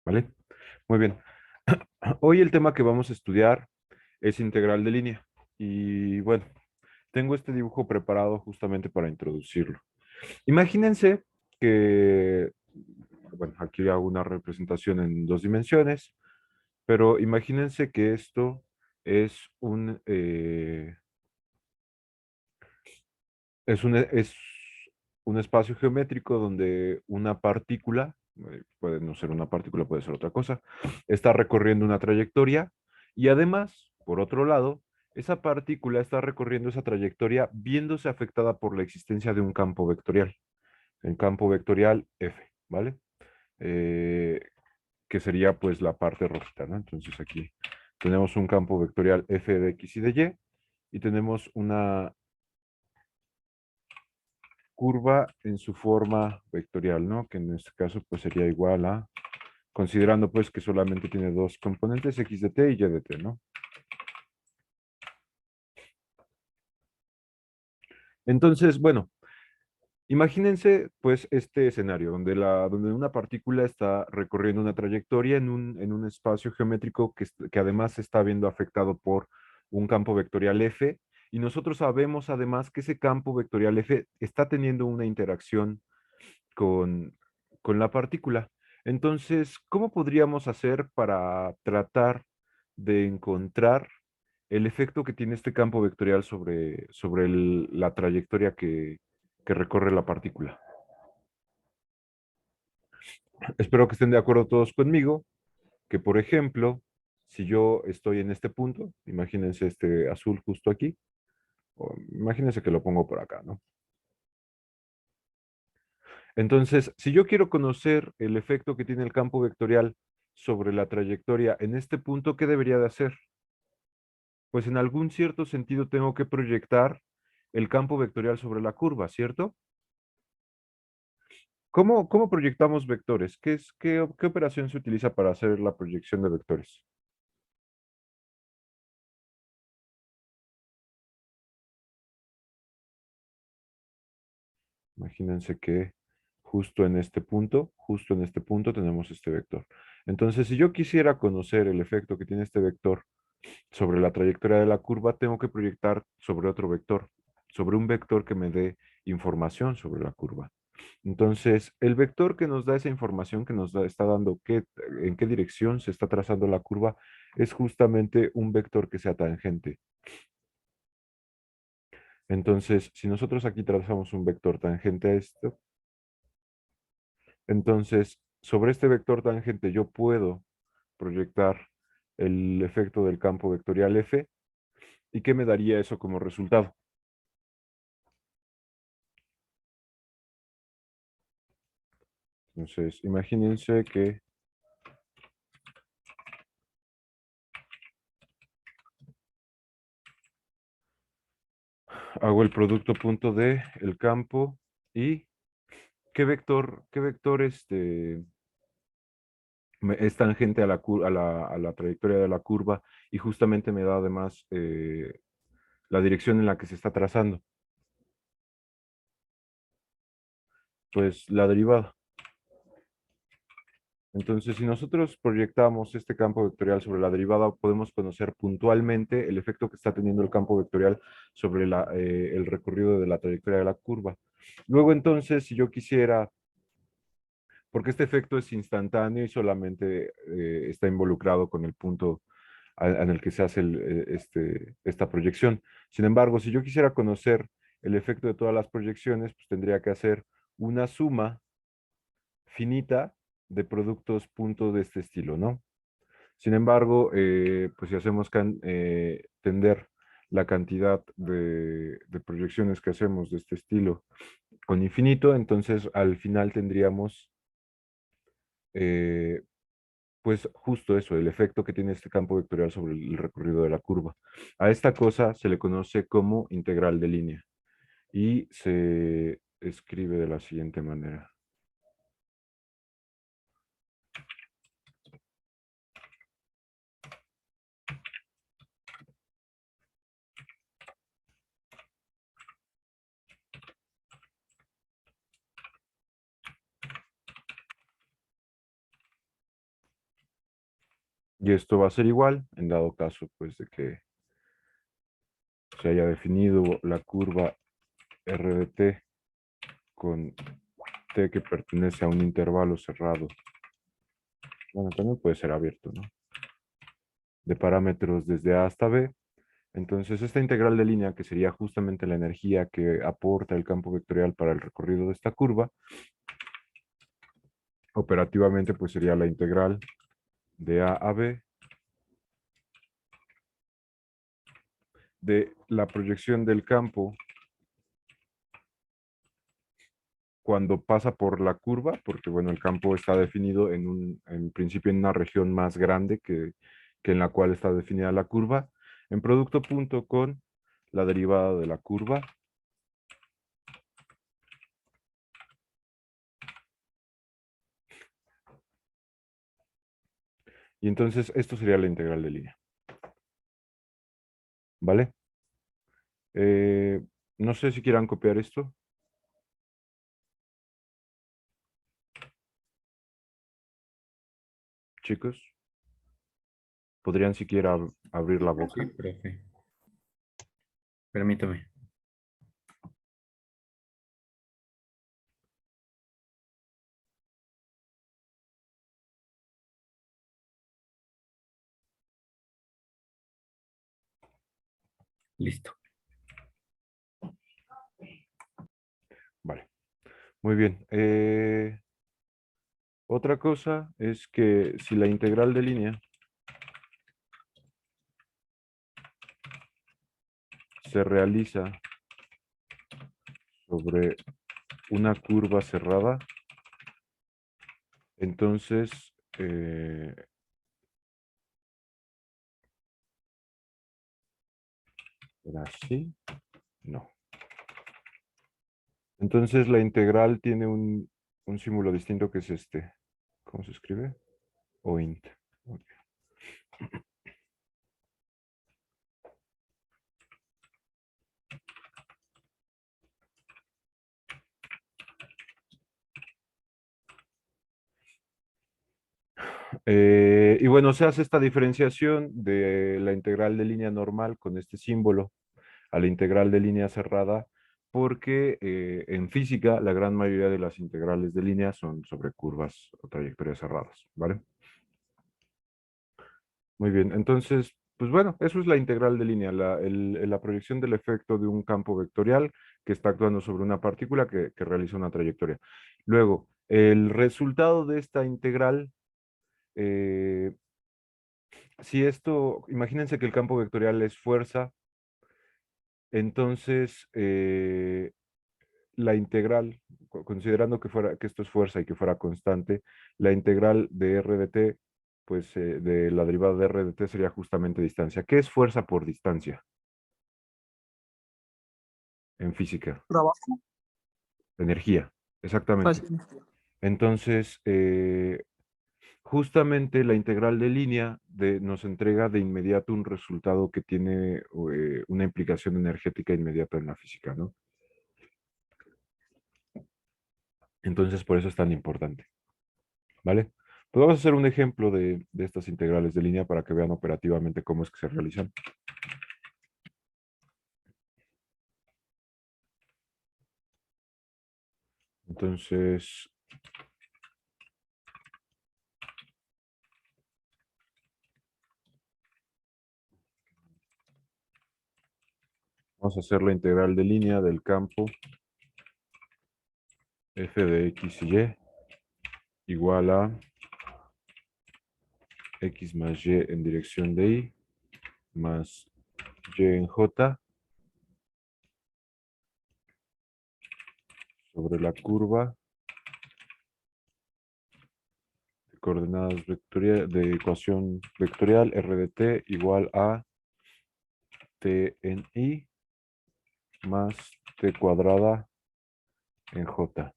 ¿Vale? Muy bien. Hoy el tema que vamos a estudiar es integral de línea. Y bueno, tengo este dibujo preparado justamente para introducirlo. Imagínense que, bueno, aquí hago una representación en dos dimensiones, pero imagínense que esto es es un espacio geométrico donde una partícula, puede no ser una partícula, puede ser otra cosa, está recorriendo una trayectoria y además, por otro lado, esa partícula está recorriendo esa trayectoria viéndose afectada por la existencia de un campo vectorial, el campo vectorial F, ¿vale? Eh, que sería pues la parte rojita, ¿no? Entonces aquí tenemos un campo vectorial F de X y de Y y tenemos una curva en su forma vectorial, ¿no? Que en este caso pues sería igual a, considerando pues que solamente tiene dos componentes, x de t y y de t, ¿no? Entonces, bueno, imagínense pues este escenario donde una partícula está recorriendo una trayectoria en un espacio geométrico que además se está viendo afectado por un campo vectorial F y nosotros sabemos además que ese campo vectorial F está teniendo una interacción con, con la partícula. Entonces, ¿cómo podríamos hacer para tratar de encontrar el efecto que tiene este campo vectorial sobre la trayectoria que recorre la partícula? Espero que estén de acuerdo todos conmigo, que por ejemplo, si yo estoy en este punto, imagínense este azul justo aquí, o imagínense que lo pongo por acá, ¿no? Entonces, si yo quiero conocer el efecto que tiene el campo vectorial sobre la trayectoria en este punto, ¿qué debería de hacer? Pues en algún cierto sentido tengo que proyectar el campo vectorial sobre la curva, ¿cierto? ¿Cómo proyectamos vectores? ¿Qué operación se utiliza para hacer la proyección de vectores? Imagínense que justo en este punto tenemos este vector. Entonces, si yo quisiera conocer el efecto que tiene este vector sobre la trayectoria de la curva, tengo que proyectar sobre otro vector, sobre un vector que me dé información sobre la curva. Entonces, el vector que nos da esa información que está dando en qué dirección se está trazando la curva es justamente un vector que sea tangente. Entonces, si nosotros aquí trazamos un vector tangente a esto, entonces sobre este vector tangente yo puedo proyectar el efecto del campo vectorial F. ¿Y qué me daría eso como resultado? Entonces, imagínense que hago el producto punto de el campo y qué vector es tangente a a la trayectoria de la curva y justamente me da además la dirección en la que se está trazando. Pues la derivada. Entonces, si nosotros proyectamos este campo vectorial sobre la derivada, podemos conocer puntualmente el efecto que está teniendo el campo vectorial sobre el recorrido de la trayectoria de la curva. Luego, entonces, si yo quisiera, porque este efecto es instantáneo y solamente está involucrado con el punto en el que se hace esta proyección. Sin embargo, si yo quisiera conocer el efecto de todas las proyecciones, pues tendría que hacer una suma finita de productos punto de este estilo, ¿no? Sin embargo, pues si hacemos tender la cantidad de proyecciones que hacemos de este estilo con infinito, entonces al final tendríamos eh, pues justo eso, el efecto que tiene este campo vectorial sobre el recorrido de la curva. A esta cosa se le conoce como integral de línea y se escribe de la siguiente manera. Y esto va a ser igual en dado caso pues de que se haya definido la curva R de t con t que pertenece a un intervalo cerrado. Bueno, también puede ser abierto, ¿no? De parámetros desde A hasta B. Entonces, esta integral de línea, que sería justamente la energía que aporta el campo vectorial para el recorrido de esta curva, operativamente pues sería la integral de A a B de la proyección del campo cuando pasa por la curva, porque bueno, el campo está definido en principio en una región más grande que en la cual está definida la curva, en producto punto con la derivada de la curva. Y entonces esto sería la integral de línea. ¿Vale? Eh, no sé si quieran copiar esto, chicos. Podrían siquiera abrir la Sí, boca. profe. Permítame. Listo. Vale, muy bien. Otra cosa es que si la integral de línea se realiza sobre una curva cerrada, entonces ¿era así? No. Entonces la integral tiene un símbolo distinto que es este. ¿Cómo se escribe? O int. Ok. Y bueno, se hace esta diferenciación de la integral de línea normal con este símbolo a la integral de línea cerrada, porque en física la gran mayoría de las integrales de línea son sobre curvas o trayectorias cerradas, ¿vale? Muy bien, entonces, pues bueno, eso es la integral de línea, la proyección del efecto de un campo vectorial que está actuando sobre una partícula que realiza una trayectoria. Luego, el resultado de esta integral, eh, si esto, imagínense que el campo vectorial es fuerza, entonces la integral, considerando que fuera, que esto es fuerza y que fuera constante, la integral de R de t, pues de la derivada de R de t sería justamente distancia. ¿Qué es fuerza por distancia en física? Trabajo. Energía, exactamente. Fácil. Entonces, justamente la integral de línea nos entrega de inmediato un resultado que tiene una implicación energética inmediata en la física, ¿no? Entonces, por eso es tan importante. ¿Vale? Pues vamos a hacer un ejemplo de estas integrales de línea para que vean operativamente cómo es que se realizan. Entonces, vamos a hacer la integral de línea del campo f de x y igual a x más y en dirección de y más y en j sobre la curva de coordenadas vectorial, de ecuación vectorial r de t igual a t en y más t cuadrada en j.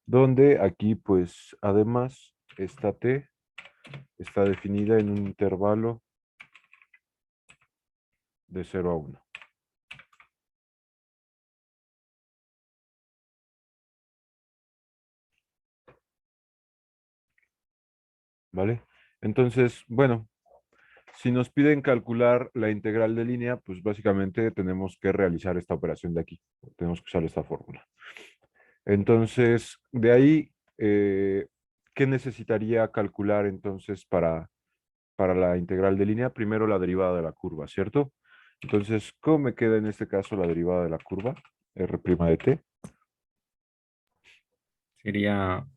Donde aquí pues además esta t está definida en un intervalo de 0 a 1. ¿Vale? Entonces, bueno, si nos piden calcular la integral de línea, pues básicamente tenemos que realizar esta operación de aquí. Tenemos que usar esta fórmula. Entonces, de ahí, ¿qué necesitaría calcular entonces para la integral de línea? Primero la derivada de la curva, ¿cierto? Entonces, ¿cómo me queda en este caso la derivada de la curva? R' de t. Sería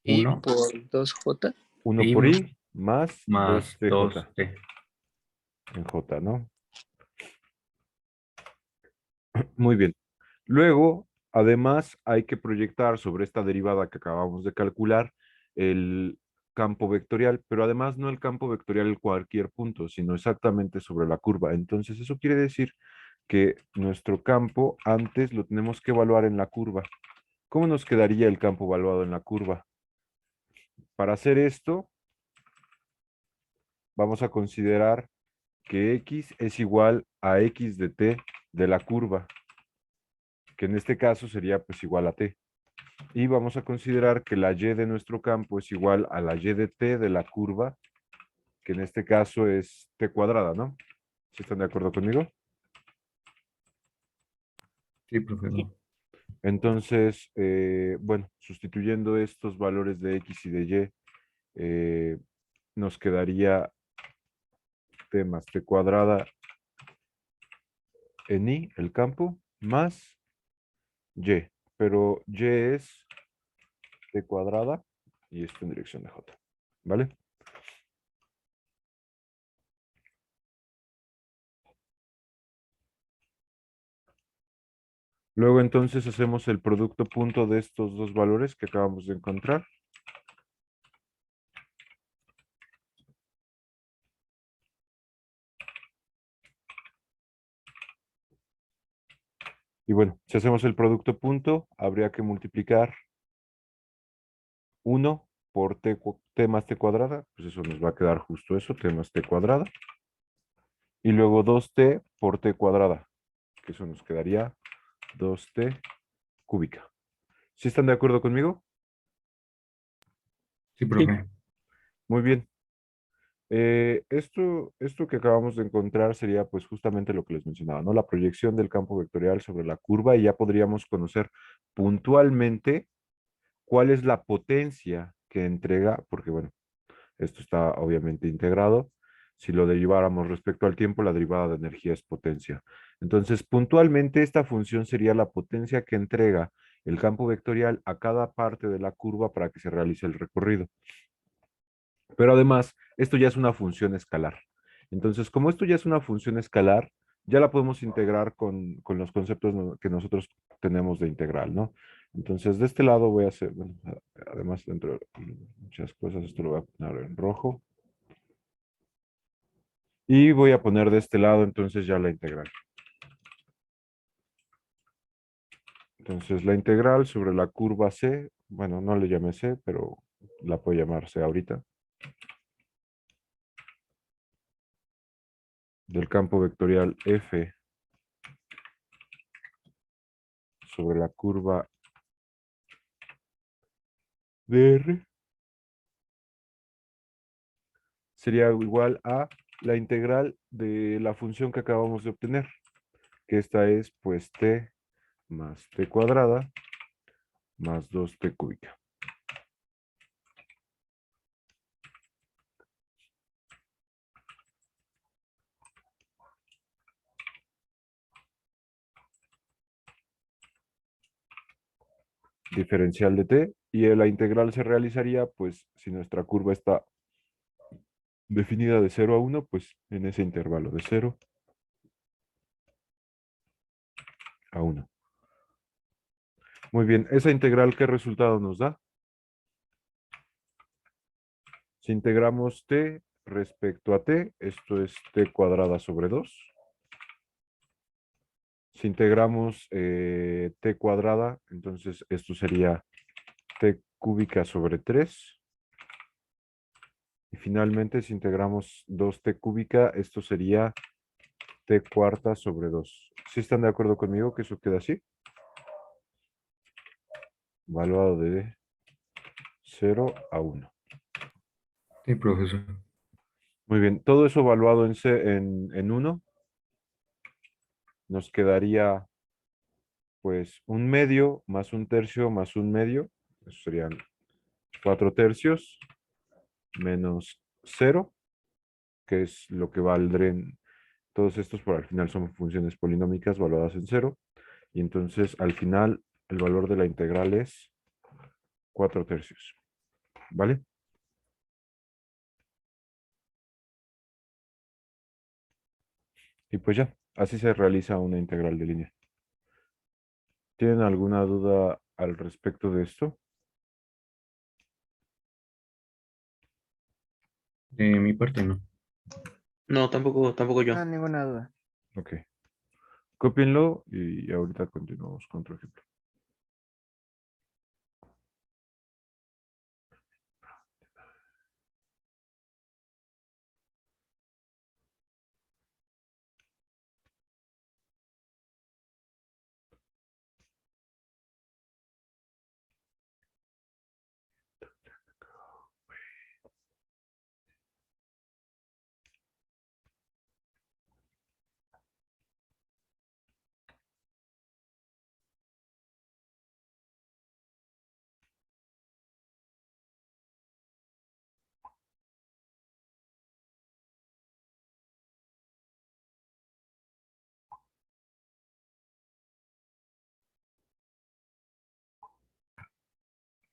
Y 1 por 2J. 1 y por i más más 2tj 2t. en j, ¿no? Muy bien. Luego, además, hay que proyectar sobre esta derivada que acabamos de calcular el campo vectorial, pero además no el campo vectorial en cualquier punto, sino exactamente sobre la curva. Entonces, eso quiere decir que nuestro campo antes lo tenemos que evaluar en la curva. ¿Cómo nos quedaría el campo evaluado en la curva? Para hacer esto, vamos a considerar que x es igual a x de t de la curva, que en este caso sería pues igual a t. Y vamos a considerar que la y de nuestro campo es igual a la y de t de la curva, que en este caso es t cuadrada, ¿no? ¿Sí están de acuerdo conmigo? Sí, profesor. Entonces, bueno, sustituyendo estos valores de x y de y, nos quedaría t más t cuadrada en i, el campo, más y. Pero y es t cuadrada y esto en dirección de j. ¿Vale? Luego entonces hacemos el producto punto de estos dos valores que acabamos de encontrar. Y bueno, si hacemos el producto punto, habría que multiplicar 1 por t más t cuadrada, pues eso nos va a quedar justo eso, t más t cuadrada. Y luego 2t por t cuadrada, que eso nos quedaría 2t cúbica. ¿Sí están de acuerdo conmigo? Sí, Sí. profe. Muy bien. Esto que acabamos de encontrar sería pues justamente lo que les mencionaba, ¿no? La proyección del campo vectorial sobre la curva y ya podríamos conocer puntualmente cuál es la potencia que entrega, porque bueno, esto está obviamente integrado. Si lo deriváramos respecto al tiempo, la derivada de energía es potencia. Entonces, puntualmente esta función sería la potencia que entrega el campo vectorial a cada parte de la curva para que se realice el recorrido. Pero además, esto ya es una función escalar. Entonces, como esto ya es una función escalar, ya la podemos integrar con los conceptos que nosotros tenemos de integral, ¿no? Entonces, de este lado voy a hacer, bueno, además dentro de muchas cosas, esto lo voy a poner en rojo. Y voy a poner de este lado entonces ya la integral. Entonces, la integral sobre la curva C, bueno, no le llamé C, pero la puedo llamar C ahorita, del campo vectorial F sobre la curva dr sería igual a la integral de la función que acabamos de obtener, que esta es pues t más t cuadrada más 2t cúbica. Diferencial de t, y la integral se realizaría pues si nuestra curva está definida de 0 a 1, pues en ese intervalo de 0 a 1. Muy bien, esa integral, ¿qué resultado nos da? Si integramos t respecto a t, esto es t cuadrada sobre 2. Si integramos t cuadrada, entonces esto sería t cúbica sobre 3. Y finalmente, si integramos 2t cúbica, esto sería t cuarta sobre 2. ¿Sí están de acuerdo conmigo que eso queda así? Evaluado de 0 a 1. Sí, profesor. Muy bien, todo eso evaluado en 1, nos quedaría pues un medio más un tercio más un medio, eso serían 4 tercios menos 0, que es lo que valdrían todos estos, por al final son funciones polinómicas valuadas en 0, y entonces al final el valor de la integral es 4 tercios, ¿vale? Y pues ya, así se realiza una integral de línea. ¿Tienen alguna duda al respecto de esto? De mi parte, no. No, tampoco yo. No, ninguna duda. Ok. Cópienlo y ahorita continuamos con otro ejemplo.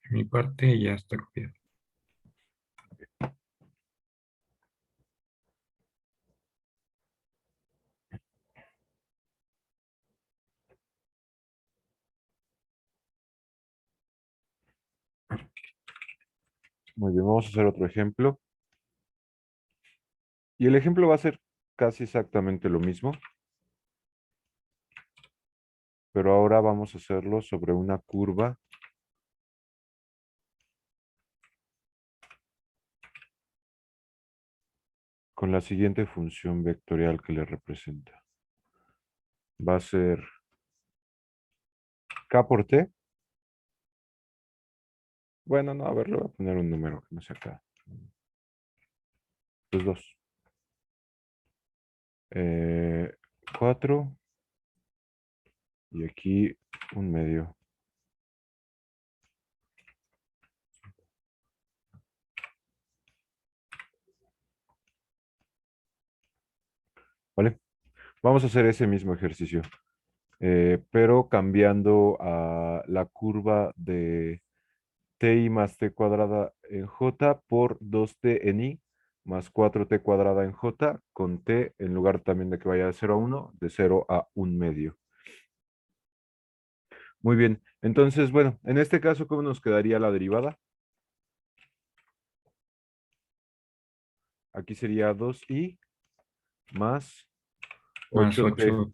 De mi parte ya está copiado. Muy bien, vamos a hacer otro ejemplo. Y el ejemplo va a ser casi exactamente lo mismo, pero ahora vamos a hacerlo sobre una curva con la siguiente función vectorial que le representa. Va a ser K por T. Bueno, no, a ver, le voy a poner un número que no sea K. Pues 2. 4. Y aquí un medio. ¿Vale? Vamos a hacer ese mismo ejercicio, pero cambiando a la curva de ti más t cuadrada en j por 2t en i más 4t cuadrada en j, con t en lugar también de que vaya de 0 a 1, de 0 a 1 medio. Muy bien, entonces, bueno, en este caso, ¿cómo nos quedaría la derivada? Aquí sería 2i más Más 8t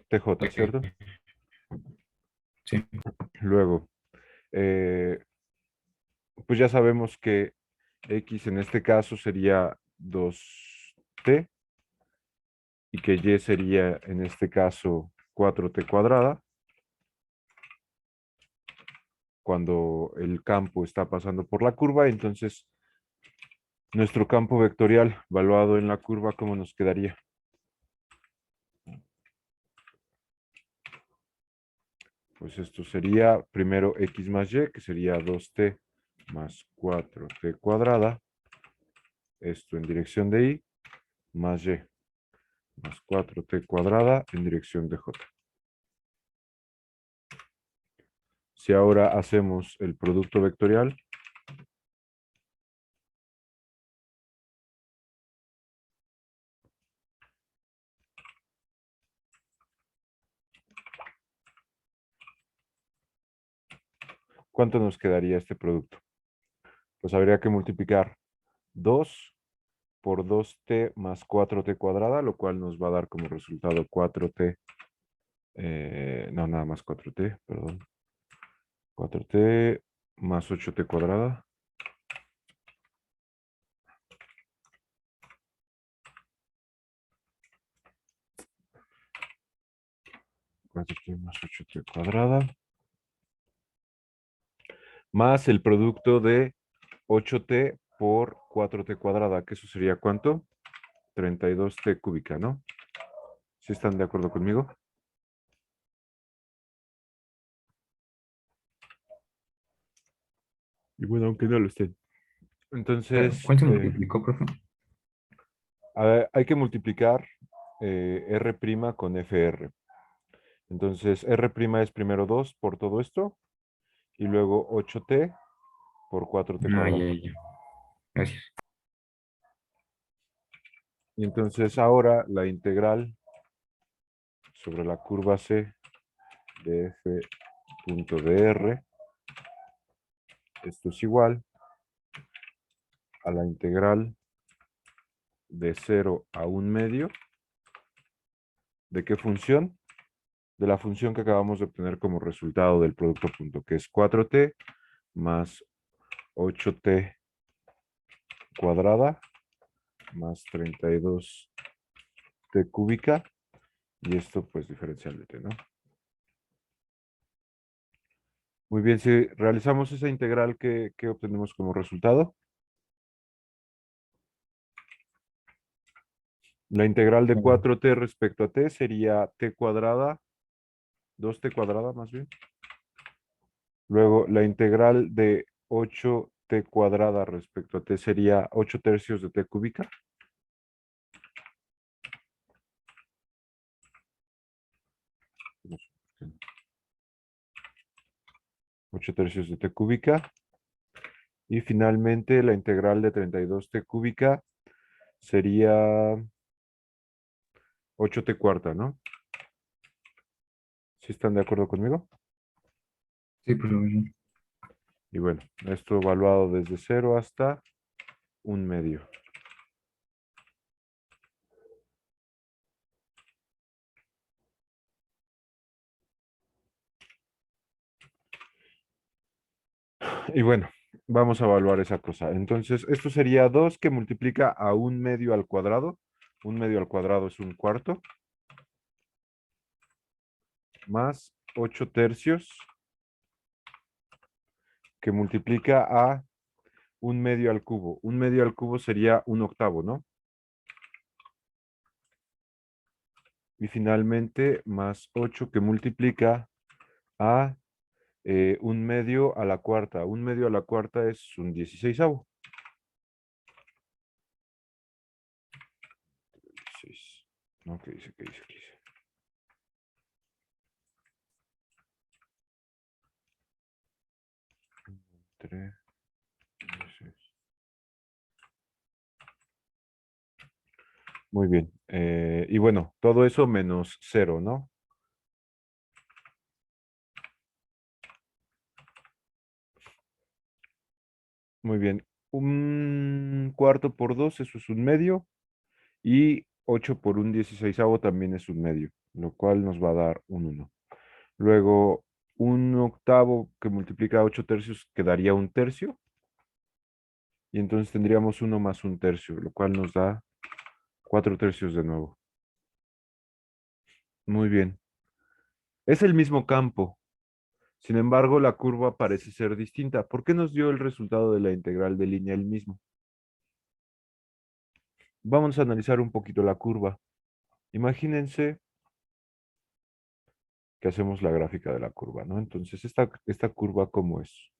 8. tj, ¿cierto? Sí, Luego, pues ya sabemos que x en este caso sería 2t y que y sería en este caso 4t cuadrada cuando el campo está pasando por la curva. Entonces, nuestro campo vectorial valuado en la curva, ¿cómo nos quedaría? Pues esto sería primero x más y, que sería 2t más 4t cuadrada, esto en dirección de y, más y más 4t cuadrada en dirección de j. Si ahora hacemos el producto vectorial, ¿cuánto nos quedaría este producto? Pues habría que multiplicar 2 por 2t más 4t cuadrada, lo cual nos va a dar como resultado 4t, no, nada más 4t, perdón. 4t más 8t cuadrada. 4t más 8t cuadrada. Más el producto de 8t por 4t cuadrada, que eso sería ¿cuánto? 32t cúbica, ¿no? ¿Sí están de acuerdo conmigo? Y bueno, aunque no lo estén. Entonces, ¿Cuál se multiplicó, profe? a ver, hay que multiplicar R' con FR. Entonces, R' es primero 2 por todo esto y luego 8t por 4t Ah, cuadrado. ya. Gracias. Y entonces ahora la integral sobre la curva C de f punto de R, esto es igual a la integral de 0 a 1/2. ¿De qué función? De la función que acabamos de obtener como resultado del producto punto, que es 4t más 8t cuadrada más 32t cúbica, y esto pues diferencial de t, ¿no? Muy bien, si realizamos esa integral, ¿qué obtenemos como resultado? La integral de 4t respecto a t sería t cuadrada, 2t cuadrada más bien. Luego la integral de 8t cuadrada respecto a t sería 8 tercios de t cúbica. 8 tercios de t cúbica. Y finalmente la integral de 32t cúbica sería 8t cuarta, ¿no? ¿Sí están de acuerdo conmigo? Sí, profesor. Y bueno, esto evaluado desde 0 hasta 1/2. Y bueno, vamos a evaluar esa cosa. Entonces, esto sería 2 que multiplica a 1/2 al cuadrado. 1/2 al cuadrado es 1/4. Más 8 tercios que multiplica a 1/2 al cubo. 1/2 al cubo sería 1/8, ¿no? Y finalmente, más 8 que multiplica a 1/2 a la cuarta. 1/2 a la cuarta es 1/16. 16. No, ¿qué dice? ¿Qué dice? ¿Qué dice? Tres, 16. Muy bien. Y bueno, todo eso menos 0, ¿no? Muy bien. 1/4 por 2, eso es 1/2. Y 8 por 1/16 también es 1/2, lo cual nos va a dar un 1. Luego, 1/8 que multiplica 8 tercios quedaría 1/3. Y entonces tendríamos 1 más 1/3, lo cual nos da 4 tercios de nuevo. Muy bien. Es el mismo campo. Sin embargo, la curva parece ser distinta. ¿Por qué nos dio el resultado de la integral de línea el mismo? Vamos a analizar un poquito la curva. Imagínense que hacemos la gráfica de la curva, ¿no? Entonces, esta curva, ¿cómo es?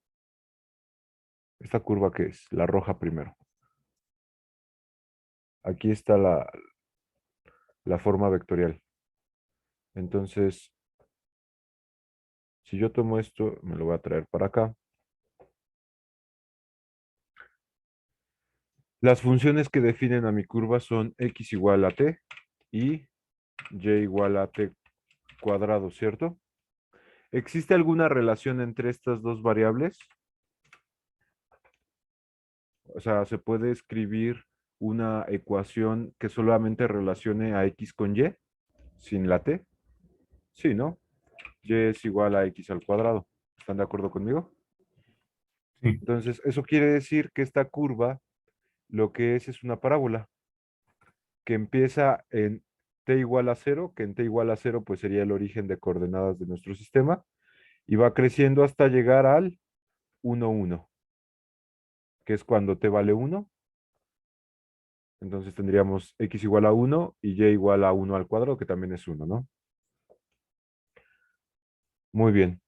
¿Esta curva qué es? La roja primero. Aquí está la forma vectorial. Entonces, si yo tomo esto, me lo voy a traer para acá. Las funciones que definen a mi curva son x igual a t y y igual a t cuadrado, ¿cierto? ¿Existe alguna relación entre estas dos variables? O sea, ¿se puede escribir una ecuación que solamente relacione a x con y sin la t? Sí, ¿no? Y es igual a x al cuadrado. ¿Están de acuerdo conmigo? Sí. Entonces, eso quiere decir que esta curva lo que es una parábola que empieza en t igual a 0, que en t igual a 0 pues sería el origen de coordenadas de nuestro sistema, y va creciendo hasta llegar al 1, 1, que es cuando t vale 1. Entonces tendríamos x igual a 1 y y igual a 1 al cuadrado, que también es 1, ¿no? Muy bien.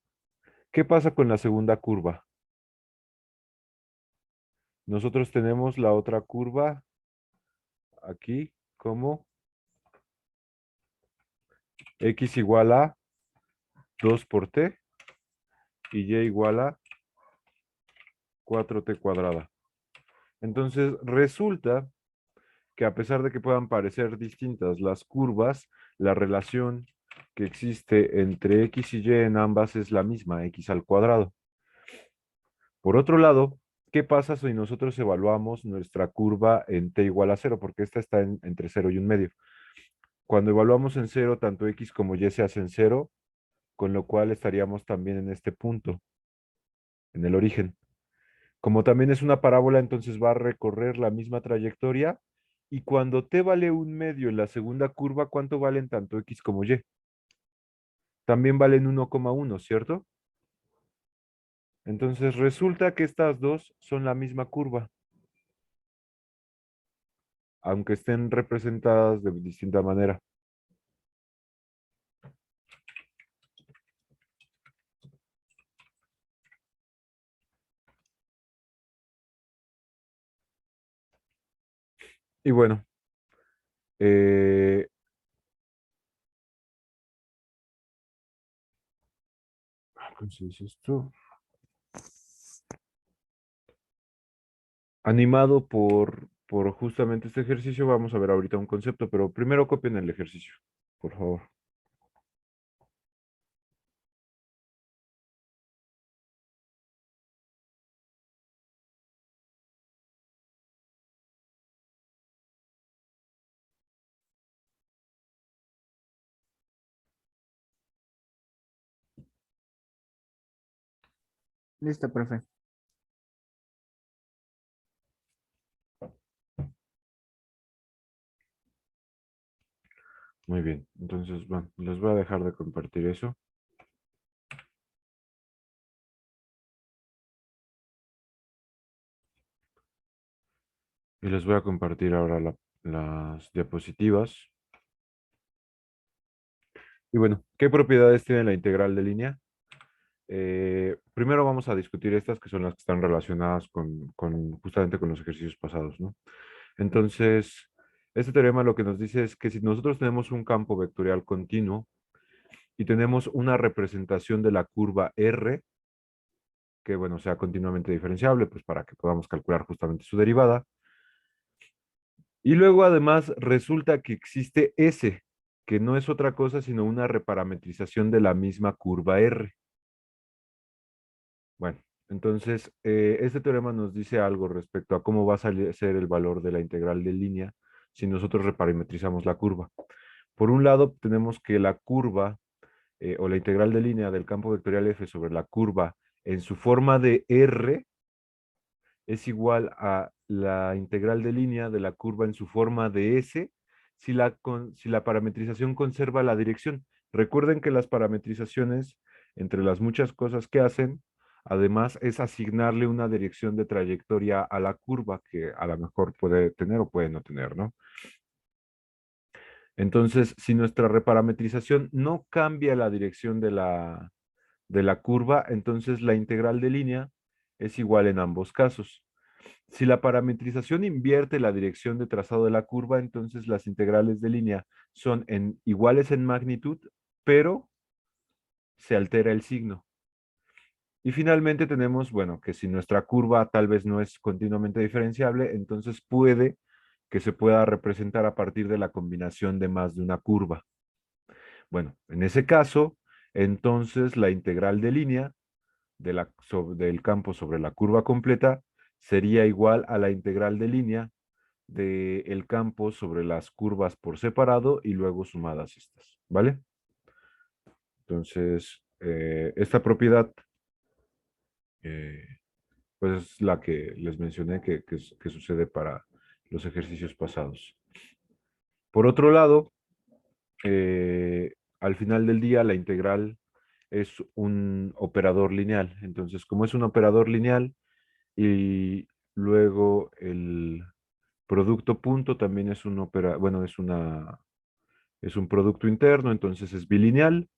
¿Qué pasa con la segunda curva? Nosotros tenemos la otra curva aquí como x igual a 2 por t y y igual a 4t cuadrada. Entonces resulta que a pesar de que puedan parecer distintas las curvas, la relación que existe entre x y y en ambas es la misma, x al cuadrado. Por otro lado, ¿qué pasa si nosotros evaluamos nuestra curva en t igual a 0? Porque esta está entre 0 y 1 medio. Cuando evaluamos en 0, tanto x como y se hacen 0, con lo cual estaríamos también en este punto, en el origen. Como también es una parábola, entonces va a recorrer la misma trayectoria. Y cuando t vale 1 medio en la segunda curva, ¿cuánto valen tanto x como y? También valen 1,1, ¿cierto? Entonces resulta que estas dos son la misma curva, aunque estén representadas de distinta manera. Y bueno, eh, ¿cómo se dice esto? Animado por justamente este ejercicio, vamos a ver ahorita un concepto, pero primero copien el ejercicio, por favor. Listo, profe. Muy bien, entonces, bueno, les voy a dejar de compartir eso. Y les voy a compartir ahora las diapositivas. Y bueno, ¿qué propiedades tiene la integral de línea? Primero vamos a discutir estas que son las que están relacionadas justamente con los ejercicios pasados, ¿no? Entonces, este teorema lo que nos dice es que si nosotros tenemos un campo vectorial continuo y tenemos una representación de la curva R, que bueno, sea continuamente diferenciable, pues para que podamos calcular justamente su derivada. Y luego además resulta que existe S, que no es otra cosa sino una reparametrización de la misma curva R. Bueno, entonces este teorema nos dice algo respecto a cómo va a ser el valor de la integral de línea si nosotros reparametrizamos la curva. Por un lado, tenemos que la curva o la integral de línea del campo vectorial F sobre la curva en su forma de R es igual a la integral de línea de la curva en su forma de S si la parametrización conserva la dirección. Recuerden que las parametrizaciones, entre las muchas cosas que hacen, además es asignarle una dirección de trayectoria a la curva que a lo mejor puede tener o puede no tener, ¿no? Entonces, si nuestra reparametrización no cambia la dirección de la curva, entonces la integral de línea es igual en ambos casos. Si la parametrización invierte la dirección de trazado de la curva, entonces las integrales de línea son iguales en magnitud, pero se altera el signo. Y finalmente tenemos, bueno, que si nuestra curva tal vez no es continuamente diferenciable, entonces puede que se pueda representar a partir de la combinación de más de una curva. Bueno, en ese caso, entonces la integral de línea del campo sobre la curva completa sería igual a la integral de línea del campo sobre las curvas por separado y luego sumadas estas, ¿vale? Entonces, esta propiedad, eh, pues es la que les mencioné que sucede para los ejercicios pasados. Por otro lado, al final del día la integral es un operador lineal. Entonces, como es un operador lineal y Luego el producto punto también es bueno, es un producto interno, entonces es bilineal.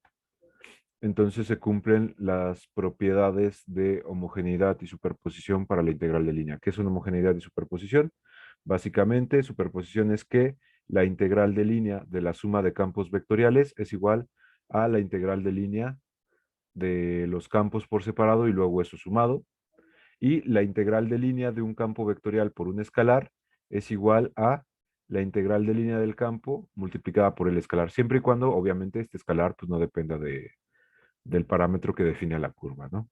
Entonces se cumplen las propiedades de homogeneidad y superposición para la integral de línea. ¿Qué es una homogeneidad y superposición? Básicamente, superposición es que la integral de línea de la suma de campos vectoriales es igual a la integral de línea de los campos por separado y luego eso sumado. Y la integral de línea de un campo vectorial por un escalar es igual a la integral de línea del campo multiplicada por el escalar, siempre y cuando obviamente este escalar pues, no dependa del parámetro que define la curva, ¿no?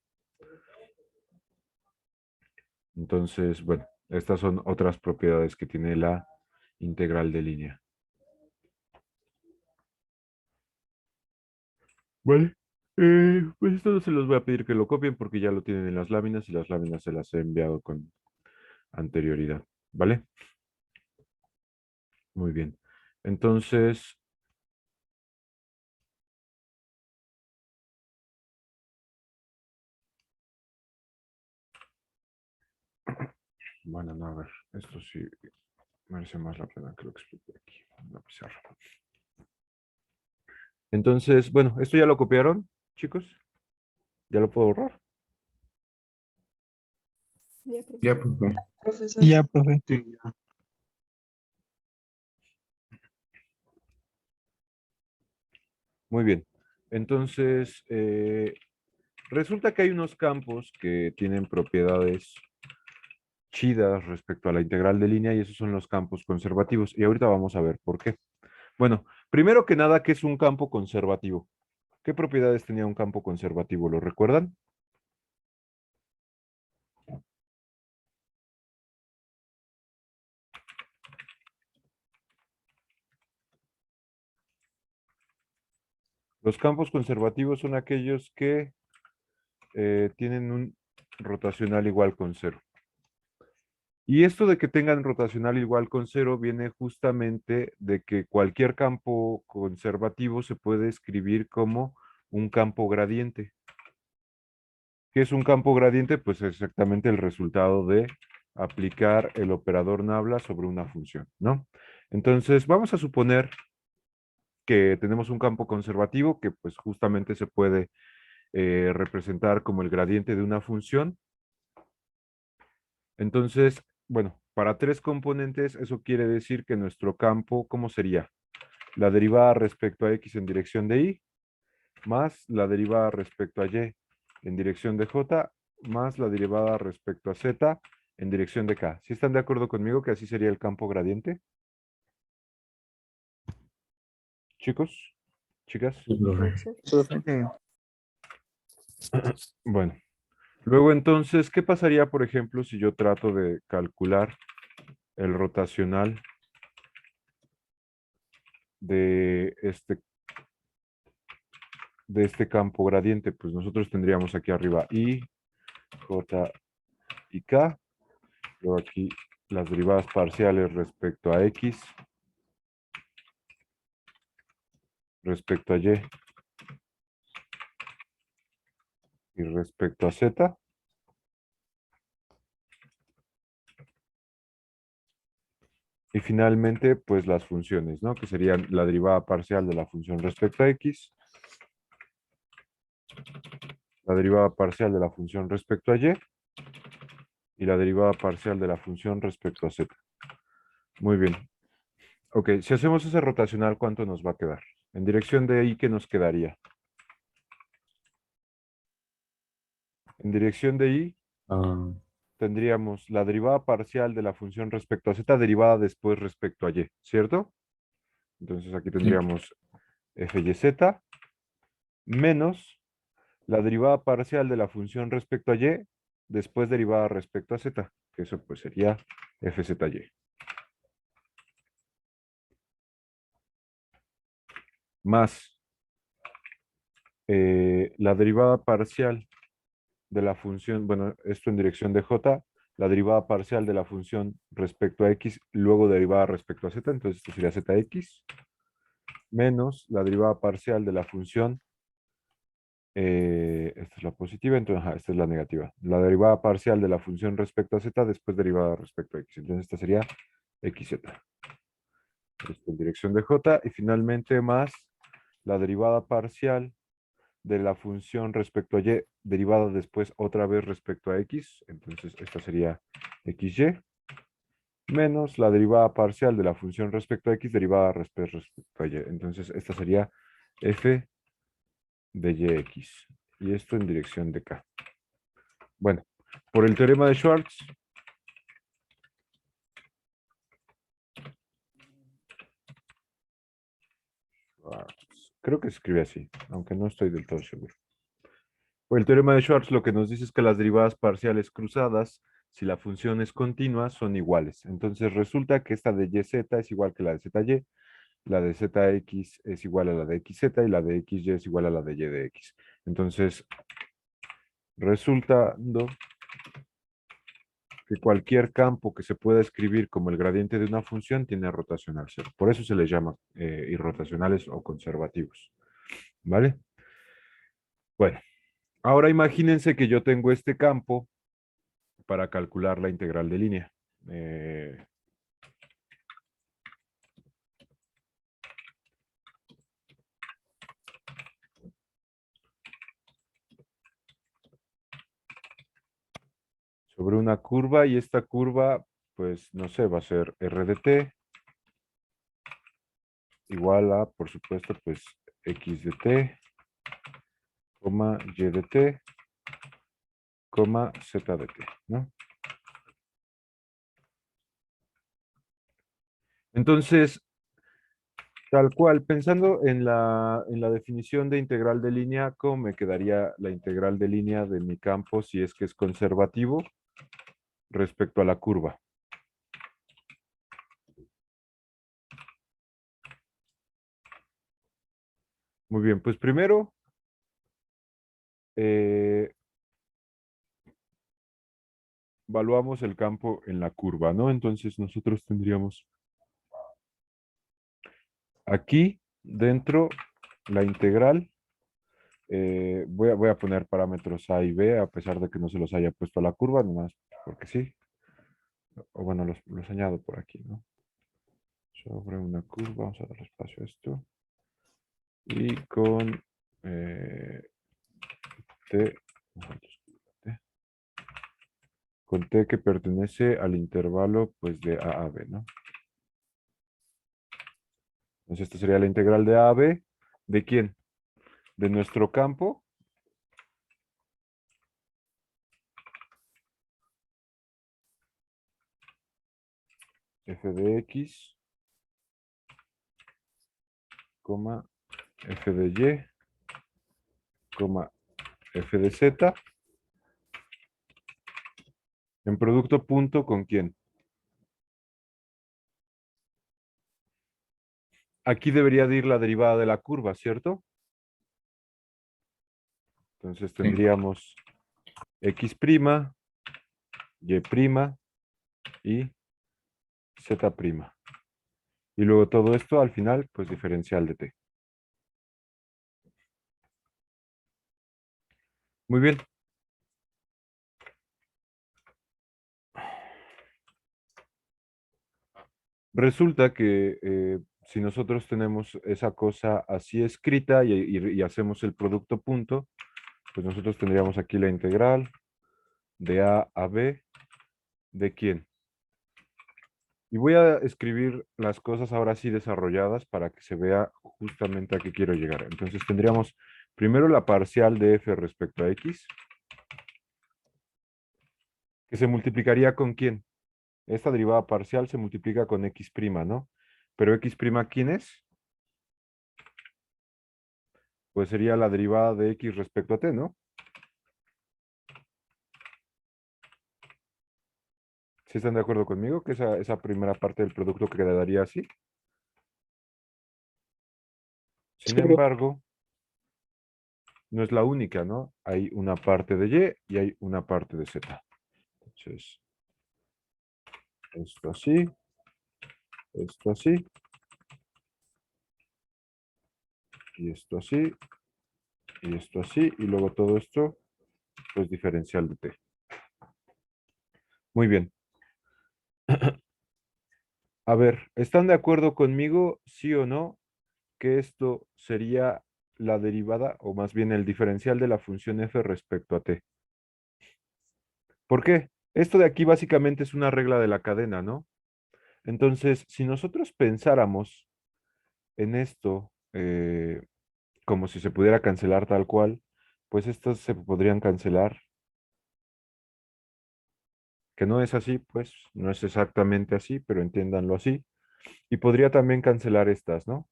Entonces, bueno, estas son otras propiedades que tiene la integral de línea. Vale. Pues esto no se los voy a pedir que lo copien porque ya lo tienen en las láminas y las láminas se las he enviado con anterioridad, ¿vale? Muy bien. Entonces, bueno, no, a ver, esto sí merece más la pena que lo explique aquí en la pizarra. Entonces, bueno, ¿esto ya lo copiaron, chicos? ¿Ya lo puedo borrar? Ya, profe. Profesor. Ya, profe. Sí, ya. Muy bien. Entonces, resulta que hay unos campos que tienen propiedades chidas respecto a la integral de línea y esos son los campos conservativos. Y ahorita vamos a ver por qué. Bueno, primero que nada, ¿qué es un campo conservativo? ¿Qué propiedades tenía un campo conservativo? ¿Lo recuerdan? Los campos conservativos son aquellos que tienen un rotacional igual con cero. Y esto de que tengan rotacional igual con cero viene justamente de que cualquier campo conservativo se puede escribir como un campo gradiente. ¿Qué es un campo gradiente? Pues exactamente el resultado de aplicar el operador nabla sobre una función, ¿no? Entonces, vamos a suponer que tenemos un campo conservativo que pues justamente se puede representar como el gradiente de una función. Entonces, bueno, para tres componentes, eso quiere decir que nuestro campo, ¿cómo sería? La derivada respecto a x en dirección de y, más la derivada respecto a y en dirección de j, más la derivada respecto a z en dirección de k. ¿Sí están de acuerdo conmigo que así sería el campo gradiente? Chicos, chicas. Sí, profe. Profesor. Bueno, luego entonces, ¿qué pasaría, por ejemplo, si yo trato de calcular el rotacional de este campo gradiente? Pues nosotros tendríamos aquí arriba I, J y K. Luego aquí las derivadas parciales respecto a X, respecto a y respecto a Z. Y finalmente, pues las funciones, ¿no? Que serían la derivada parcial de la función respecto a X, la derivada parcial de la función respecto a y la derivada parcial de la función respecto a Z. Muy bien. Ok, si hacemos ese rotacional, ¿cuánto nos va a quedar? En dirección de Y, ¿qué nos quedaría? En dirección de Y Ah, tendríamos la derivada parcial de la función respecto a Z derivada después respecto a Y, ¿cierto? Entonces aquí sí. tendríamos FYZ menos la derivada parcial de la función respecto a Y después derivada respecto a Z, que eso pues sería FZY. Más la derivada parcial de la función, bueno, esto en dirección de J, la derivada parcial de la función respecto a X, luego derivada respecto a Z, entonces esto sería ZX, menos la derivada parcial de la función Esta es la positiva, entonces ajá, esta es la negativa. La derivada parcial de la función respecto a z, después derivada respecto a x. Entonces esta sería xz. Esto en dirección de j. Y finalmente más la derivada parcial de la función respecto a y, derivada después otra vez respecto a x. Entonces esta sería xy. Menos la derivada parcial de la función respecto a x, derivada respecto a y. Entonces esta sería f de yx. Y esto en dirección de k. Bueno, por el teorema de Schwartz, creo que se escribe así, aunque no estoy del todo seguro. Por el teorema de Schwartz lo que nos dice es que las derivadas parciales cruzadas, si la función es continua, son iguales. Entonces resulta que esta de yz es igual que la de zy, la de zx es igual a la de xz y la de xy es igual a la de y de x. Entonces, resultando que cualquier campo que se pueda escribir como el gradiente de una función tiene rotación al cero. Por eso se les llama irrotacionales o conservativos. ¿Vale? Bueno, ahora imagínense que yo tengo este campo para calcular la integral de línea. Sobre una curva, y esta curva, pues no sé, va a ser r de t igual a, por supuesto, pues x de t, coma y de t, coma z de t, ¿no? Entonces, tal cual, pensando en la definición de integral de línea, ¿cómo me quedaría la integral de línea de mi campo si es que es conservativo respecto a la curva? Muy bien, pues primero, evaluamos el campo en la curva, ¿no? Entonces nosotros tendríamos aquí dentro la integral. Voy a poner parámetros A y B, a pesar de que no se los haya puesto a la curva, nomás porque sí. O bueno, los añado por aquí, ¿no? Sobre una curva, vamos a dar espacio a esto. Y con T, con T que pertenece al intervalo pues de A a B, ¿no? Entonces esta sería la integral de A a B. ¿De quién? De nuestro campo. F de X, coma, F de Y, coma, F de Z. En producto punto, ¿con quién? Aquí debería de ir la derivada de la curva, ¿cierto? Entonces Sí. tendríamos X', Y' y Z'. Y luego todo esto al final, pues diferencial de T. Muy bien. Resulta que si nosotros tenemos esa cosa así escrita y hacemos el producto punto, pues nosotros tendríamos aquí la integral de A a B. ¿De quién? Y voy a escribir las cosas ahora sí desarrolladas para que se vea justamente a qué quiero llegar. Entonces tendríamos primero la parcial de f respecto a x, que se multiplicaría con quién. Esta derivada parcial se multiplica con x', ¿no? Pero x', ¿quién es? Pues sería la derivada de x respecto a t, ¿no? ¿Sí están de acuerdo conmigo? Que esa primera parte del producto quedaría así. Sin Sí, embargo, no es la única, ¿no? Hay una parte de y hay una parte de z. Entonces, esto así, esto así, y esto así, Y esto así, y luego todo esto, pues diferencial de t. Muy bien. A ver, ¿están de acuerdo conmigo, sí o no, que esto sería la derivada, o más bien el diferencial de la función f respecto a t? ¿Por qué? Esto de aquí básicamente es una regla de la cadena, ¿no? Entonces, si nosotros pensáramos en esto como si se pudiera cancelar tal cual, pues estas se podrían cancelar. Que no es así, pues no es exactamente así, pero entiéndanlo así. Y podría también cancelar estas, ¿no?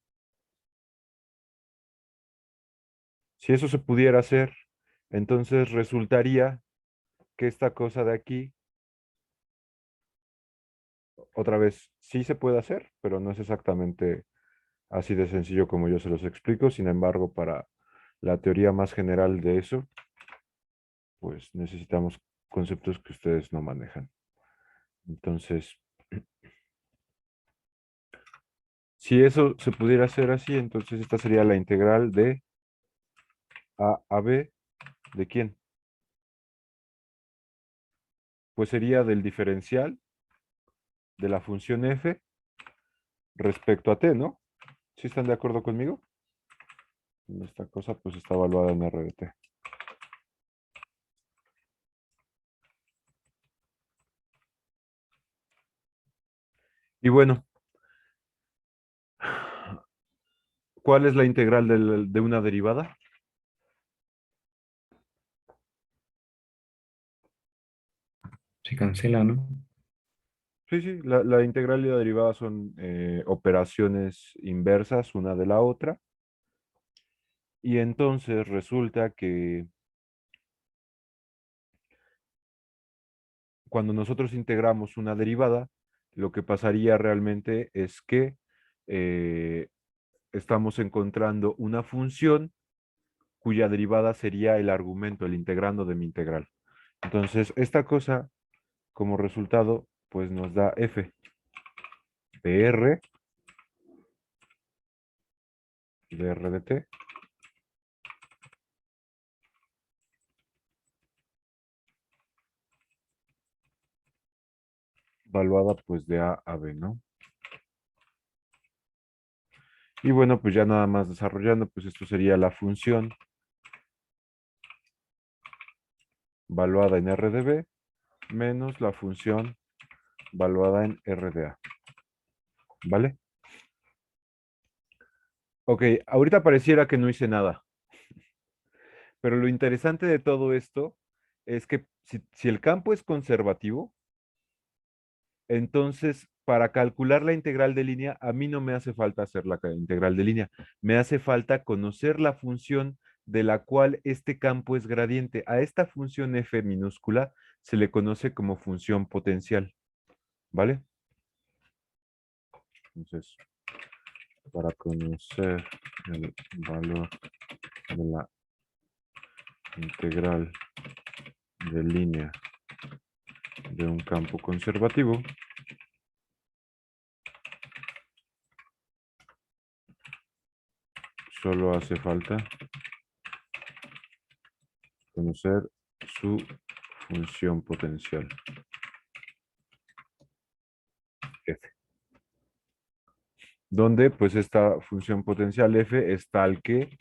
Si eso se pudiera hacer, entonces resultaría que esta cosa de aquí, otra vez, sí se puede hacer, pero no es exactamente así de sencillo como yo se los explico. Sin embargo, para la teoría más general de eso, pues necesitamos conceptos que ustedes no manejan. Entonces, si eso se pudiera hacer así, entonces esta sería la integral de A a B. ¿De quién? Pues sería del diferencial de la función f respecto a t, ¿no? ¿Sí están de acuerdo conmigo? Esta cosa pues está evaluada en R de t. Y bueno, ¿cuál es la integral de una derivada? Se cancela, ¿no? Sí, sí, la integral y la derivada son operaciones inversas una de la otra. Y entonces resulta que cuando nosotros integramos una derivada, lo que pasaría realmente es que eh, estamos encontrando una función cuya derivada sería el argumento, el integrando de mi integral. Entonces, esta cosa, como resultado, pues nos da f de r de t valuada pues de a a b, ¿no? Y bueno, pues ya nada más desarrollando, pues esto sería la función valuada en r de b menos la función valuada en r de a. ¿Vale? Ok, ahorita pareciera que no hice nada, pero lo interesante de todo esto es que si el campo es conservativo, entonces para calcular la integral de línea, a mí no me hace falta hacer la integral de línea, me hace falta conocer la función de la cual este campo es gradiente. A esta función f minúscula se le conoce como función potencial, ¿vale? Entonces, para conocer el valor de la integral de línea de un campo conservativo, solo hace falta conocer su función potencial, f, donde pues esta función potencial f es tal que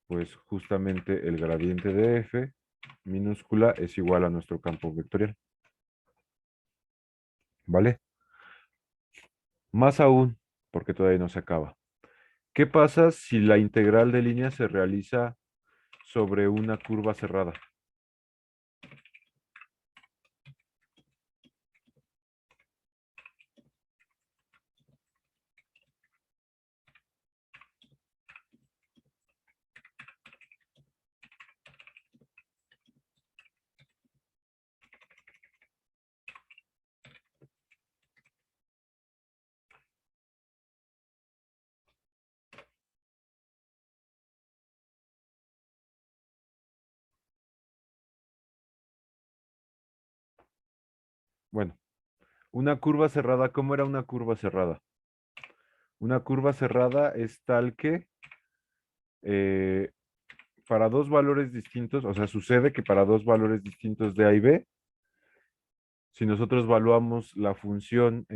pues justamente el gradiente de f minúscula es igual a nuestro campo vectorial, ¿vale? Más aún, porque todavía no se acaba. ¿Qué pasa si la integral de línea se realiza sobre una curva cerrada? Bueno, una curva cerrada, ¿cómo era una curva cerrada? Una curva cerrada es tal que para dos valores distintos, o sea, sucede que para dos valores distintos de A y B, si nosotros evaluamos la función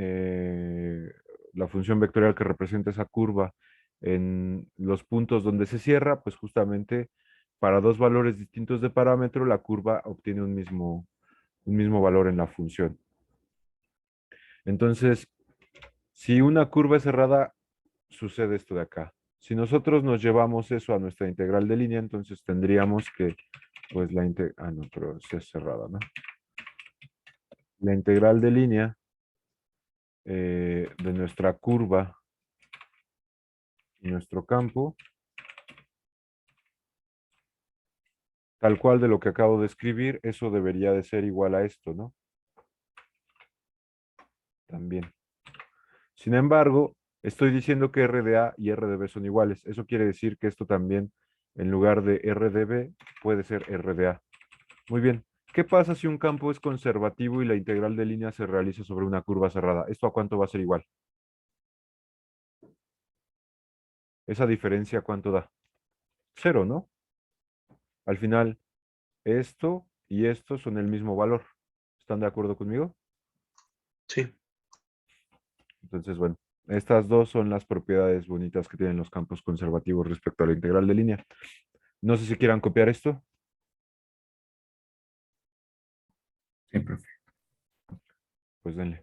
vectorial que representa esa curva en los puntos donde se cierra, pues justamente para dos valores distintos de parámetro, la curva obtiene un mismo valor en la función. Entonces, si una curva es cerrada, sucede esto de acá. Si nosotros nos llevamos eso a nuestra integral de línea, entonces tendríamos que, pues no, pero sí es cerrada, ¿no? La integral de línea de nuestra curva y nuestro campo, tal cual de lo que acabo de escribir, eso debería de ser igual a esto, ¿no? También. Sin embargo, estoy diciendo que R de A y R de B son iguales. Eso quiere decir que esto también, en lugar de R de B, puede ser R de A. Muy bien. ¿Qué pasa si un campo es conservativo y la integral de línea se realiza sobre una curva cerrada? ¿Esto a cuánto va a ser igual? Esa diferencia, ¿cuánto da? Cero, ¿no? Al final, esto y esto son el mismo valor. ¿Están de acuerdo conmigo? Sí. Entonces, bueno, estas dos son las propiedades bonitas que tienen los campos conservativos respecto a la integral de línea. No sé si quieran copiar esto. Sí, profe. Pues denle.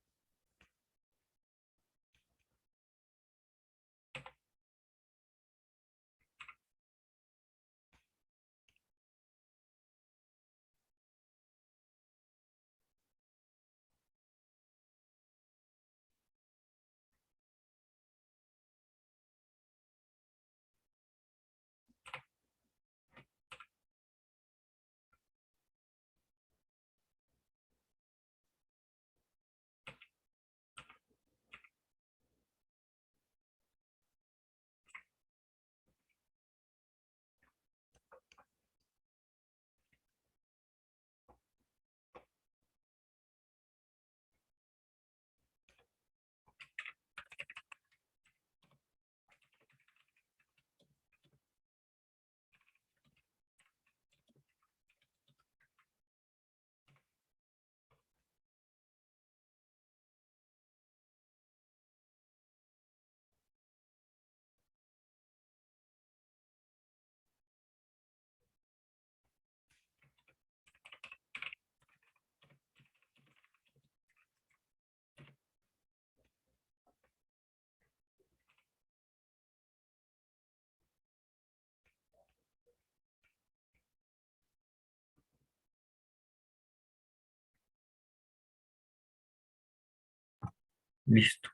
Listo.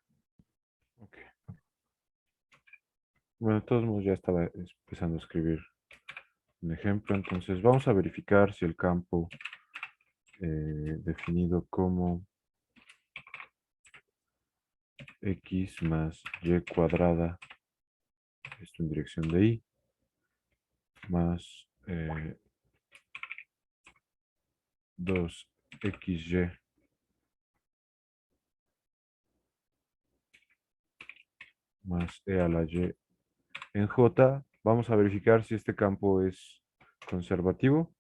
Ok. Bueno, de todos modos ya estaba empezando a escribir un ejemplo. Entonces vamos a verificar si el campo definido como x más y cuadrada, esto en dirección de y, más 2xy más e a la y en j. Vamos a verificar si este campo es conservativo.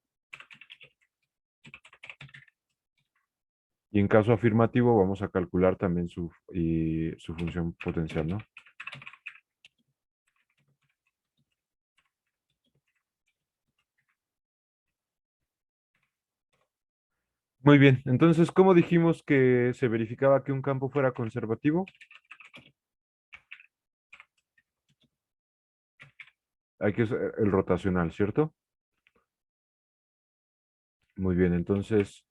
Y en caso afirmativo vamos a calcular también su función potencial, ¿no? Muy bien, entonces, ¿cómo dijimos que se verificaba que un campo fuera conservativo? Hay que usar el rotacional, ¿cierto? Muy bien, entonces,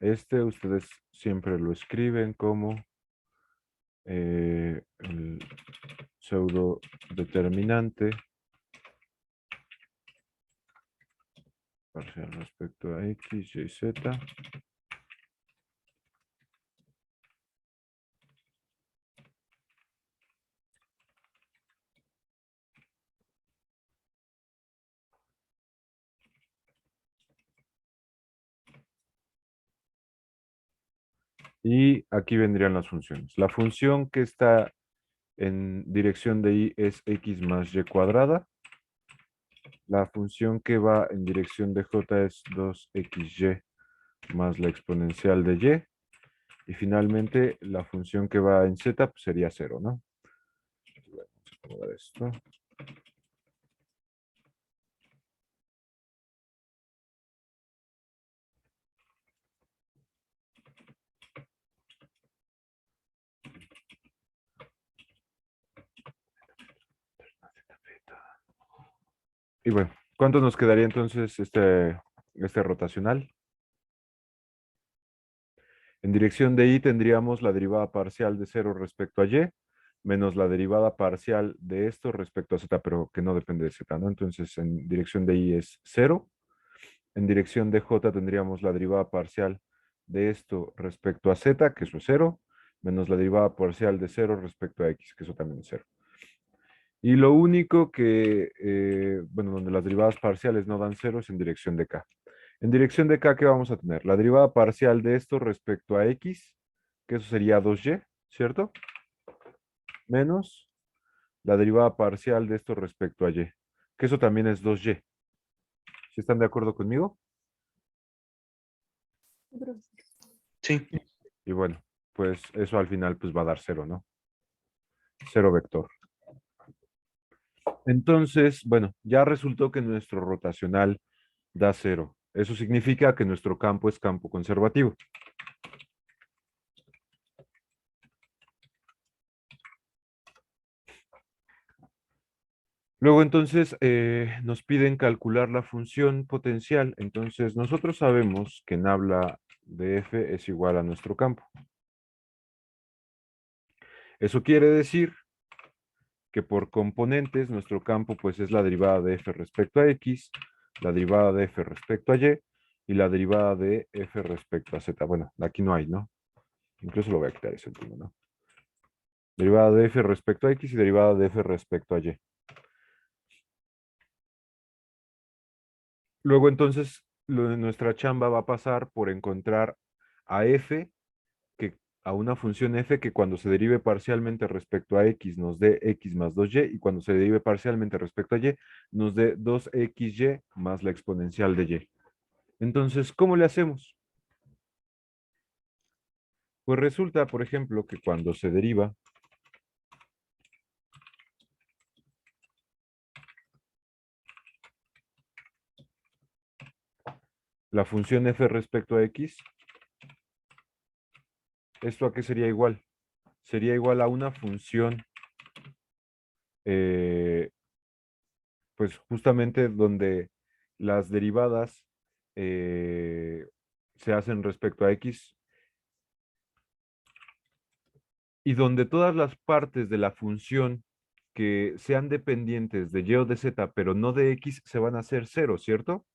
ustedes siempre lo escriben como el pseudo determinante parcial respecto a x, y, z. Y aquí vendrían las funciones. La función que está en dirección de y es x más y cuadrada. La función que va en dirección de j es 2xy más la exponencial de y. Y finalmente, la función que va en z pues, sería 0, ¿no? Vamos a acomodar esto. Y bueno, ¿cuánto nos quedaría entonces este rotacional? En dirección de y tendríamos la derivada parcial de 0 respecto a y, menos la derivada parcial de esto respecto a z, pero que no depende de z, ¿no? Entonces, en dirección de y es 0. En dirección de j tendríamos la derivada parcial de esto respecto a z, que eso es 0, menos la derivada parcial de 0 respecto a x, que eso también es 0. Y lo único que, bueno, donde las derivadas parciales no dan 0 es en dirección de k. En dirección de k, ¿qué vamos a tener? La derivada parcial de esto respecto a x, que eso sería 2y, ¿cierto? Menos la derivada parcial de esto respecto a y, que eso también es 2y. ¿Sí están de acuerdo conmigo? Sí. Y bueno, pues eso al final pues va a dar 0, ¿no? 0 vector. Entonces, bueno, ya resultó que nuestro rotacional da 0. Eso significa que nuestro campo es campo conservativo. Luego entonces nos piden calcular la función potencial. Entonces nosotros sabemos que en habla de f es igual a nuestro campo. Eso quiere decir que por componentes nuestro campo pues es la derivada de f respecto a x, la derivada de f respecto a y la derivada de f respecto a z. Bueno, aquí no hay, ¿no? Incluso lo voy a quitar ese último, ¿no? Derivada de f respecto a x y derivada de f respecto a y. Luego entonces nuestra chamba va a pasar por encontrar a f, que, a una función f que cuando se derive parcialmente respecto a x nos dé x más 2y y cuando se derive parcialmente respecto a y nos dé 2xy más la exponencial de y. Entonces, ¿cómo le hacemos? Pues resulta, por ejemplo, que cuando se deriva la función f respecto a x, ¿esto a qué sería igual? Sería igual a una función, pues justamente donde las derivadas se hacen respecto a x y donde todas las partes de la función que sean dependientes de y o de z, pero no de x, se van a hacer 0, ¿cierto?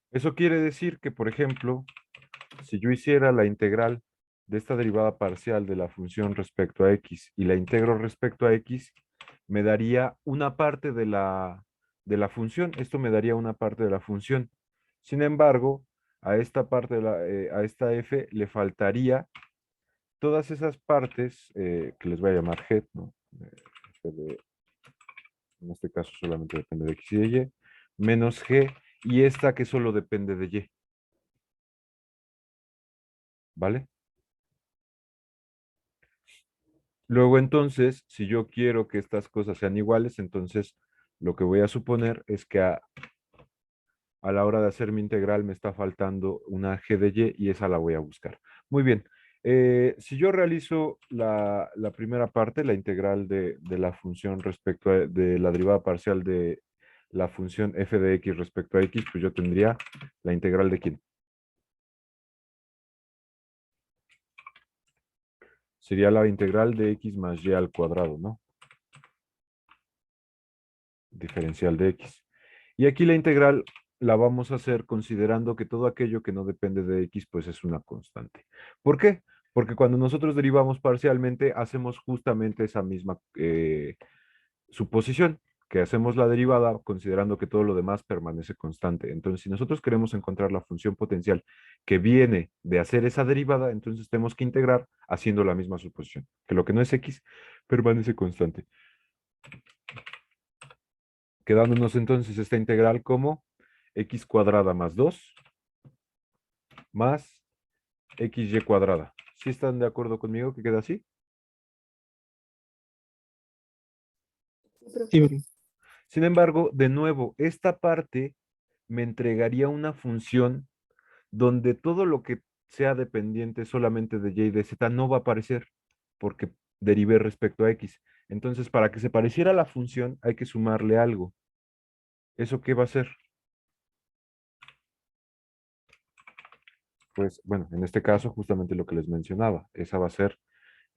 Eso quiere decir que, por ejemplo, si yo hiciera la integral de esta derivada parcial de la función respecto a x y la integro respecto a x, me daría una parte de la función. Esto me daría una parte de la función. Sin embargo, a esta parte a esta f le faltaría todas esas partes que les voy a llamar head, ¿no? En este caso solamente depende de x y de y, menos g, y esta que solo depende de y. ¿Vale? Luego entonces, si yo quiero que estas cosas sean iguales, entonces lo que voy a suponer es que a la hora de hacer mi integral me está faltando una g de y esa la voy a buscar. Muy bien. Si yo realizo la primera parte, la integral de la función respecto de la derivada parcial de la función f de x respecto a x, pues yo tendría la integral de ¿quién? Sería la integral de x más y al cuadrado, ¿no? Diferencial de x. Y aquí la integral la vamos a hacer considerando que todo aquello que no depende de x, pues es una constante. ¿Por qué? Porque cuando nosotros derivamos parcialmente, hacemos justamente esa misma suposición. que hacemos la derivada considerando que todo lo demás permanece constante. Entonces, si nosotros queremos encontrar la función potencial que viene de hacer esa derivada, entonces tenemos que integrar haciendo la misma suposición, que lo que no es x permanece constante. Quedándonos entonces esta integral como x cuadrada más 2 más xy cuadrada. ¿Sí están de acuerdo conmigo que queda así? Sí, profe. Sin embargo, de nuevo, esta parte me entregaría una función donde todo lo que sea dependiente solamente de y y de z no va a aparecer porque derivé respecto a x. Entonces, para que se pareciera a la función, hay que sumarle algo. ¿Eso qué va a ser? Pues, bueno, en este caso, justamente lo que les mencionaba. Esa va a ser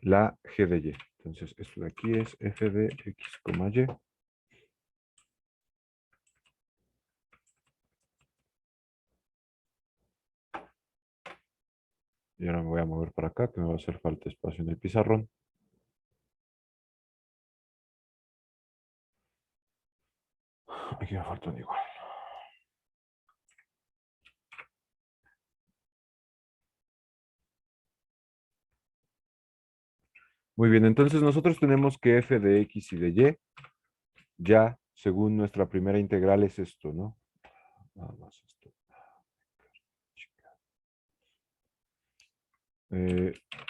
la g de y. Entonces, esto de aquí es f de x, y. Y ahora me voy a mover para acá, que me va a hacer falta espacio en el pizarrón. Aquí me falta un igual. Muy bien, entonces nosotros tenemos que f de x y de y, ya según nuestra primera integral es esto, ¿no? Nada más esto.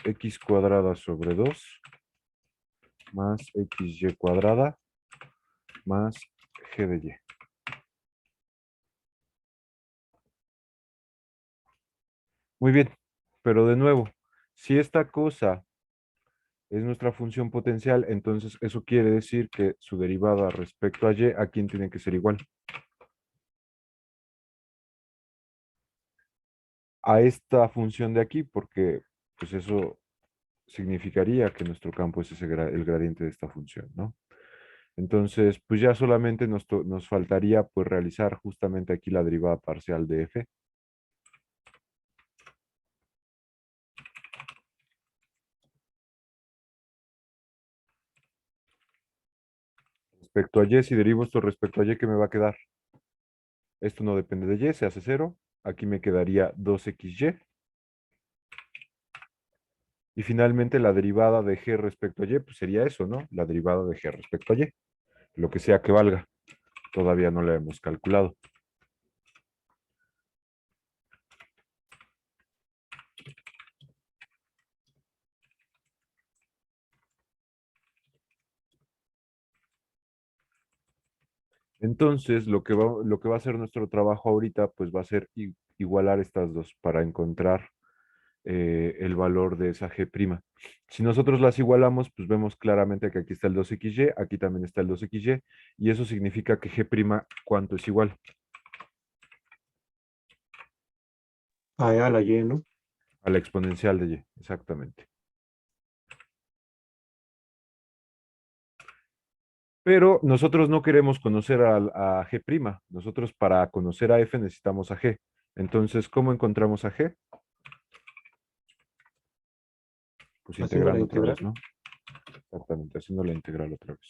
X cuadrada sobre 2 más xy cuadrada más g de y. Muy bien, pero de nuevo, si esta cosa es nuestra función potencial, entonces eso quiere decir que su derivada respecto a y, ¿a quién tiene que ser igual? A esta función de aquí, porque pues eso significaría que nuestro campo es el gradiente de esta función, ¿no? Entonces, pues ya solamente nos faltaría pues realizar justamente aquí la derivada parcial de f. Respecto a y, si derivo esto respecto a y, ¿qué me va a quedar? Esto no depende de y, se hace 0. Aquí me quedaría 2xy. Y finalmente la derivada de g respecto a y, pues sería eso, ¿no? La derivada de g respecto a y. Lo que sea que valga. Todavía no la hemos calculado. Entonces, lo que va a ser nuestro trabajo ahorita, pues va a ser igualar estas dos para encontrar el valor de esa g'. Si nosotros las igualamos, pues vemos claramente que aquí está el 2xy, aquí también está el 2xy, y eso significa que g', ¿cuánto es igual? A la Y, ¿no? A la exponencial de y, exactamente. Pero nosotros no queremos conocer a g'. Nosotros para conocer a f necesitamos a g. Entonces, ¿cómo encontramos a g? Pues Haciendo la integrando otra integral. vez, ¿no? Exactamente, haciendo la integral otra vez.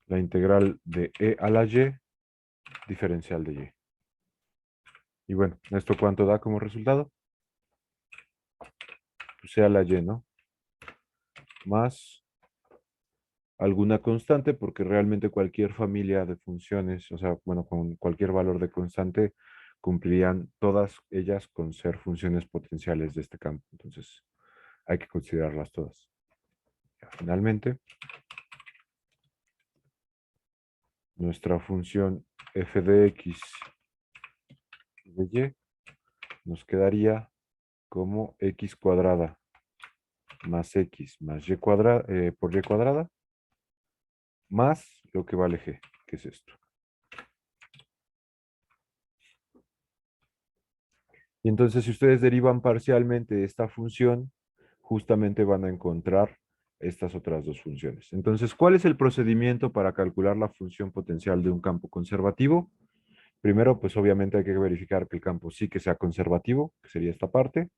La integral de e a la y, diferencial de y. Y bueno, ¿esto cuánto da como resultado? Pues sea la y, ¿no? Más alguna constante, porque realmente cualquier familia de funciones, o sea, bueno, con cualquier valor de constante, cumplirían todas ellas con ser funciones potenciales de este campo. Entonces, hay que considerarlas todas. Ya, finalmente, nuestra función f de x de y nos quedaría como x cuadrada más x más y cuadrada por y cuadrada más lo que vale g, que es esto. Y entonces, si ustedes derivan parcialmente esta función, justamente van a encontrar estas otras dos funciones. Entonces, ¿cuál es el procedimiento para calcular la función potencial de un campo conservativo? Primero, pues obviamente hay que verificar que el campo sí que sea conservativo, que sería esta parte.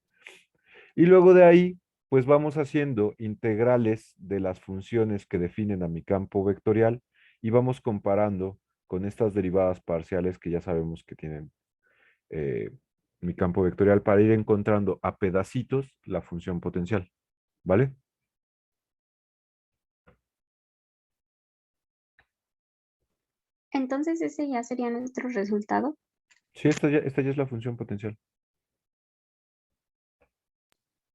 Y luego de ahí, pues vamos haciendo integrales de las funciones que definen a mi campo vectorial y vamos comparando con estas derivadas parciales que ya sabemos que tienen eh, mi campo vectorial para ir encontrando a pedacitos la función potencial, ¿vale? Entonces ese ya sería nuestro resultado. Sí, esta ya es la función potencial.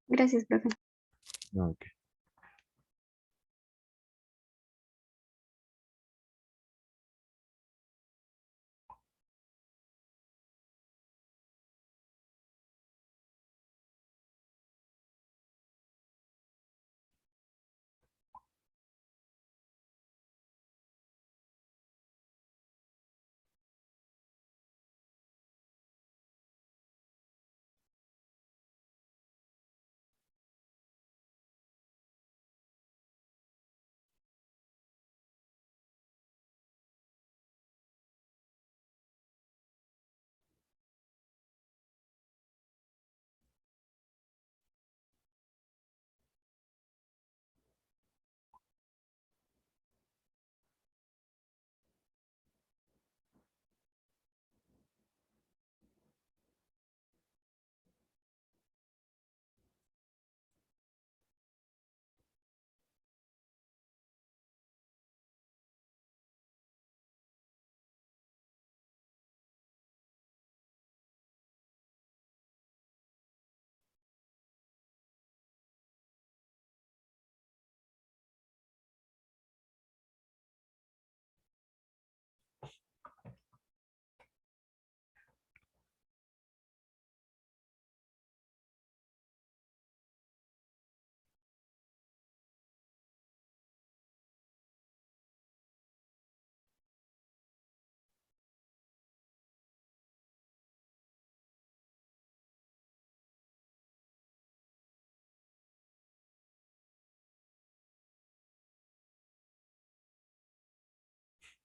Gracias, profe. No, ok.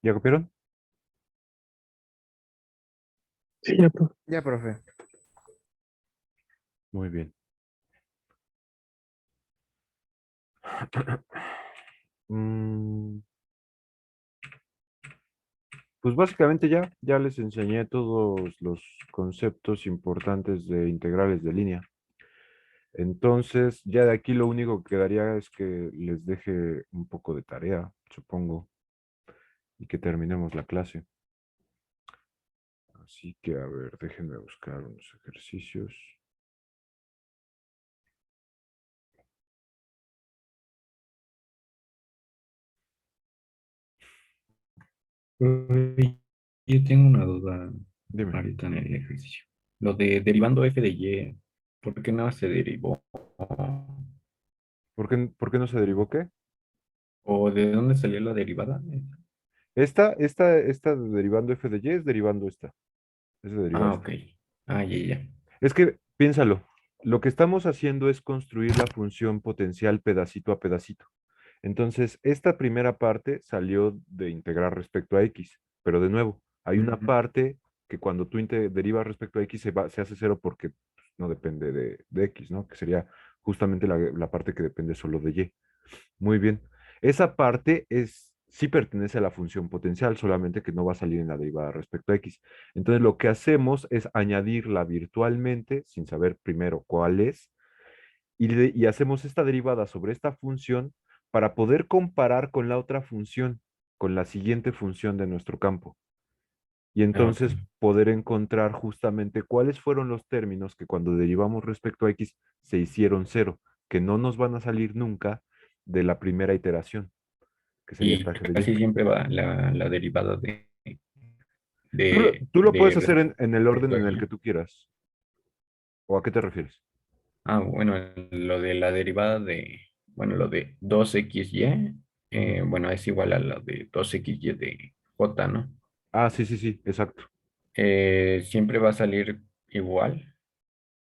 ¿Ya copiaron? Sí, ya, profe. Ya, profe. Muy bien. Mm, Pues básicamente ya les enseñé todos los conceptos importantes de integrales de línea. Entonces, ya de aquí lo único que quedaría es que les deje un poco de tarea, supongo, y que terminemos la clase. Así que, a ver, déjenme buscar unos ejercicios. Profe, yo tengo una duda Dime, ahorita en el ejercicio. Lo de derivando f de y, ¿por qué no se derivó? ¿por qué no se derivó qué? ¿O de dónde salió la derivada? Esta de derivando f de y es derivando esta. Es de derivar Ah, esta. ok. Ah, ya. Es que, piénsalo, lo que estamos haciendo es construir la función potencial pedacito a pedacito. Entonces, esta primera parte salió de integrar respecto a x, pero de nuevo, hay una Ujú. parte que cuando tú derivas respecto a x se hace cero porque pues, no depende de x, ¿no? Que sería justamente la parte que depende solo de y. Muy bien. Esa parte sí pertenece a la función potencial, solamente que no va a salir en la derivada respecto a x. Entonces, lo que hacemos es añadirla virtualmente, sin saber primero cuál es, y hacemos esta derivada sobre esta función para poder comparar con la otra función, con la siguiente función de nuestro campo. Y Ah, ok. entonces poder encontrar justamente cuáles fueron los términos que cuando derivamos respecto a x se hicieron cero, que no nos van a salir nunca de la primera iteración, que sería Y esta f de y. casi siempre va la derivada Tú lo puedes hacer en el orden respecto a en el y. que tú quieras. ¿O a qué te refieres? Ah, bueno, lo de la derivada bueno, lo de 2xy, Ujú. bueno, es igual a lo de 2xy de j, ¿no? Ah, sí, sí, sí, exacto. Siempre va a salir igual.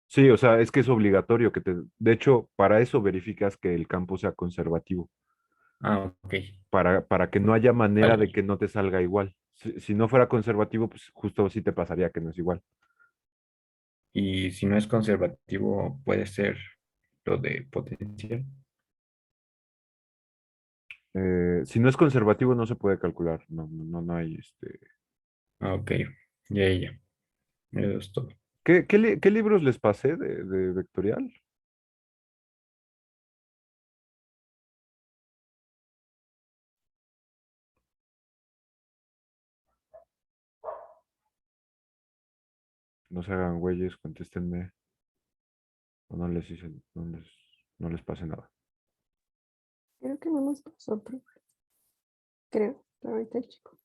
Sí, o sea, es que es obligatorio de hecho, para eso verificas que el campo sea conservativo, Ah, ok. para que no haya manera de Vale. que no te salga igual. Si no fuera conservativo, pues justo sí te pasaría que no es igual. Y si no es conservativo, puede ser. lo de potencial. Si no es conservativo no se puede calcular. No hay Ah, ok, ya. Eso es todo. ¿Qué libros les pasé de vectorial? No se hagan güeyes, contéstenme. O no les hice, no les pase nada. Creo que no nos pasó, profe. Creo, pero ahorita chico.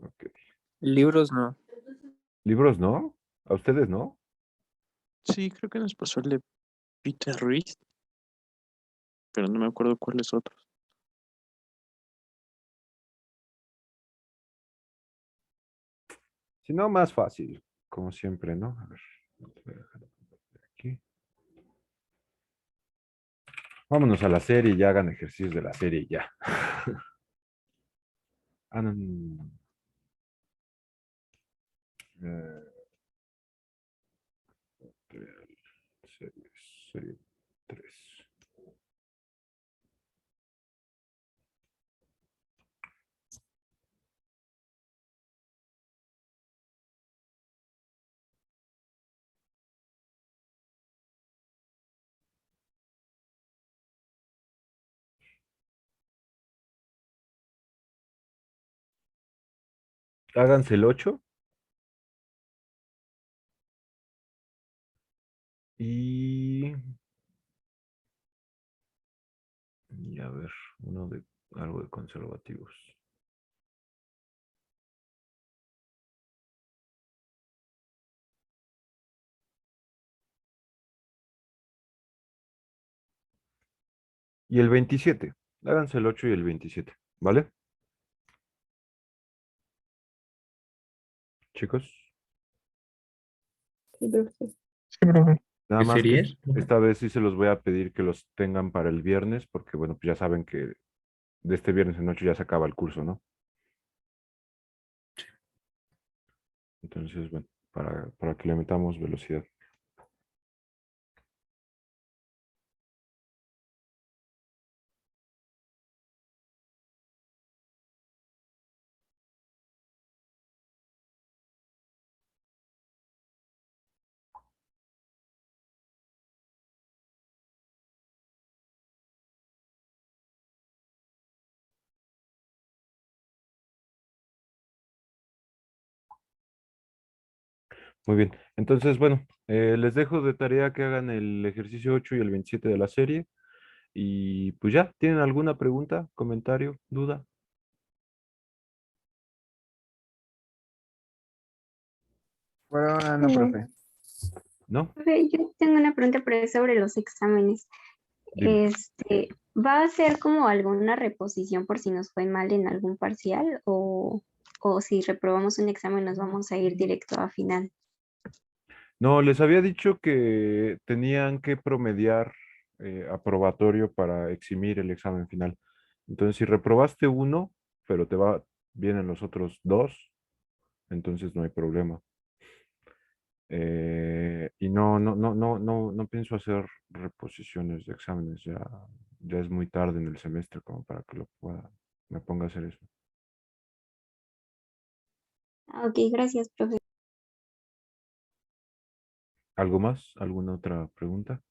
Ok. Libros no. ¿Libros no? ¿A ustedes no? Sí, creo que nos pasó el de Peter Ruiz, pero no me acuerdo cuáles otros. Si no, más fácil. Como siempre, ¿no? A ver. Voy a dejar aquí. Vámonos a la serie y ya hagan ejercicios de la serie y ya. Ah, no. Eh, serie 3. Háganse el 8. Y a ver, uno de algo de conservativos. Y el 27. Háganse el 8 y el 27. ¿Vale? Chicos. Sí, profe. Sí, profe. Nada ¿Qué más que series? esta vez sí se los voy a pedir que los tengan para el viernes, porque bueno, pues ya saben que de este viernes en noche ya se acaba el curso, ¿no? Entonces, bueno, para que le metamos velocidad. Muy bien. Entonces, bueno, les dejo de tarea que hagan el ejercicio 8 y el 27 de la serie. Y pues ya, ¿tienen alguna pregunta, comentario, duda? Bueno, no, No. profe. ¿No? Profe, yo tengo una pregunta, pero es sobre los exámenes. Dime. ¿Va a ser como alguna reposición por si nos fue mal en algún parcial o si reprobamos un examen nos vamos a ir directo a final? No, les había dicho que tenían que promediar aprobatorio para eximir el examen final. Entonces, si reprobaste uno, pero te va bien en los otros dos, entonces no hay problema. Y no pienso hacer reposiciones de exámenes. Ya es muy tarde en el semestre como para que me ponga a hacer eso. Ah, ok, gracias, profe. ¿Algo más? ¿Alguna otra pregunta?